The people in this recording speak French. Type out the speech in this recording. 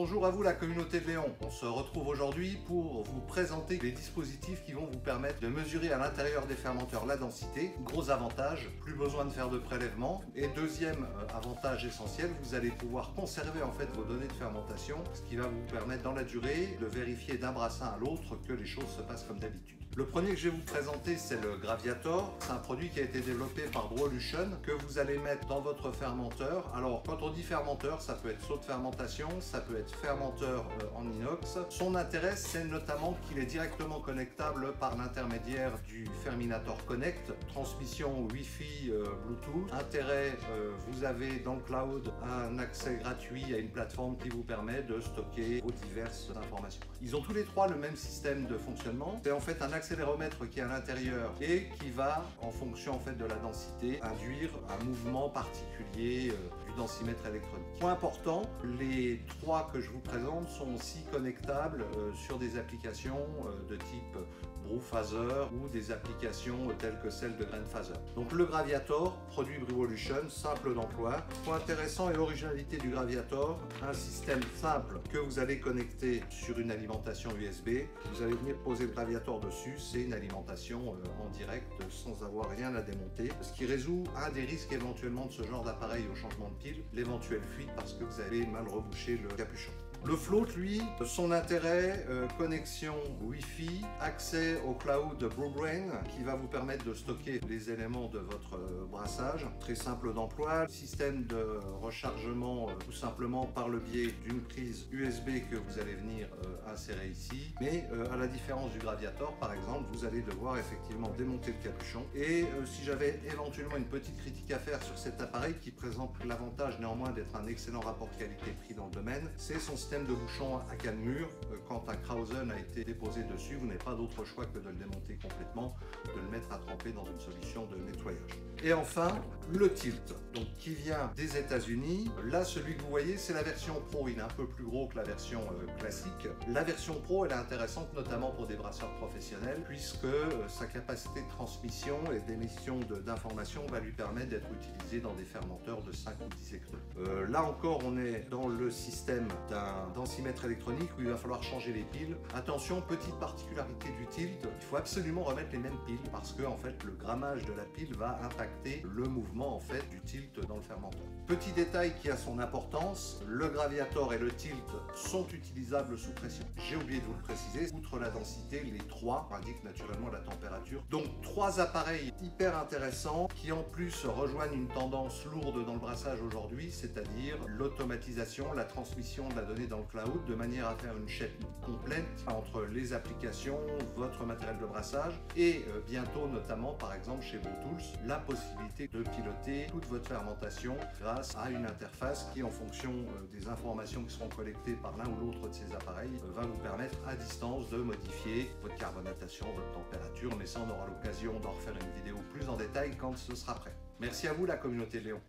Bonjour à vous la communauté de Léon. On se retrouve aujourd'hui pour vous présenter les dispositifs qui vont vous permettre de mesurer à l'intérieur des fermenteurs la densité. Gros avantage, plus besoin de faire de prélèvement. Et deuxième avantage essentiel, vous allez pouvoir conserver en fait vos données de fermentation, ce qui va vous permettre dans la durée de vérifier d'un brassin à l'autre que les choses se passent comme d'habitude. Le premier que je vais vous présenter, c'est le Graviator. C'est un produit qui a été développé par Brolution que vous allez mettre dans votre fermenteur. Alors, quand on dit fermenteur, ça peut être seau de fermentation, ça peut être fermenteur en inox. Son intérêt, c'est notamment qu'il est directement connectable par l'intermédiaire du Ferminator Connect, transmission Wi-Fi, Bluetooth. Intérêt, vous avez dans le cloud un accès gratuit à une plateforme qui vous permet de stocker vos diverses informations. Ils ont tous les trois le même système de fonctionnement. C'est en fait un accéléromètre qui est à l'intérieur et qui va, en fonction en fait de la densité, induire un mouvement particulier du densimètre électronique. Point important, les trois que je vous présente sont aussi connectables sur des applications de type Brewphaser ou des applications telles que celle de Grandphaser. Donc le Graviator, produit Brewolution, simple d'emploi. Point intéressant et originalité du Graviator, un système simple que vous allez connecter sur une alimentation USB. Vous allez venir poser le Graviator dessus, c'est une alimentation en direct sans avoir rien à démonter. Ce qui résout un des risques éventuellement de ce genre d'appareil au changement de pile, l'éventuelle fuite parce que vous avez mal rebouché le capuchon. Le float, lui, son intérêt, connexion Wi-Fi, accès au cloud BrewBrain qui va vous permettre de stocker les éléments de votre brassage. Très simple d'emploi, système de rechargement tout simplement par le biais d'une prise USB que vous allez venir insérer ici. Mais à la différence du Graviator, par exemple, vous allez devoir effectivement démonter le capuchon. Et si j'avais éventuellement une petite critique à faire sur cet appareil qui présente l'avantage néanmoins d'être un excellent rapport qualité-prix dans le domaine, c'est son système de bouchon à canne-mur. Quand un Krausen a été déposé dessus, vous n'avez pas d'autre choix que de le démonter complètement, de le mettre à tremper dans une solution de nettoyage. Et enfin, le Tilt, donc qui vient des États-Unis. Là, celui que vous voyez, c'est la version Pro. Il est un peu plus gros que la version classique. La version Pro, elle est intéressante notamment pour des brasseurs professionnels, puisque sa capacité de transmission et d'émission d'informations va lui permettre d'être utilisé dans des fermenteurs de 5 ou 10 hectos. Là encore, on est dans le système d'un densimètre électronique où il va falloir changer les piles. Attention, petite particularité du Tilt, il faut absolument remettre les mêmes piles parce que en fait le grammage de la pile va impacter le mouvement en fait du Tilt dans le fermenteur. Petit détail qui a son importance, le Graviator et le Tilt sont utilisables sous pression. J'ai oublié de vous le préciser, outre la densité, les trois indiquent naturellement la température. Donc trois appareils hyper intéressants qui en plus rejoignent une tendance lourde dans le brassage aujourd'hui, c'est-à-dire l'automatisation, la transmission de la donnée dans le cloud de manière à faire une chaîne complète entre les applications, votre matériel de brassage et bientôt notamment par exemple chez BrewTools la possibilité de piloter toute votre fermentation grâce à une interface qui en fonction des informations qui seront collectées par l'un ou l'autre de ces appareils va vous permettre à distance de modifier votre carbonatation, votre température, mais ça on aura l'occasion d'en refaire une vidéo plus en détail quand ce sera prêt. Merci à vous la communauté de Léon.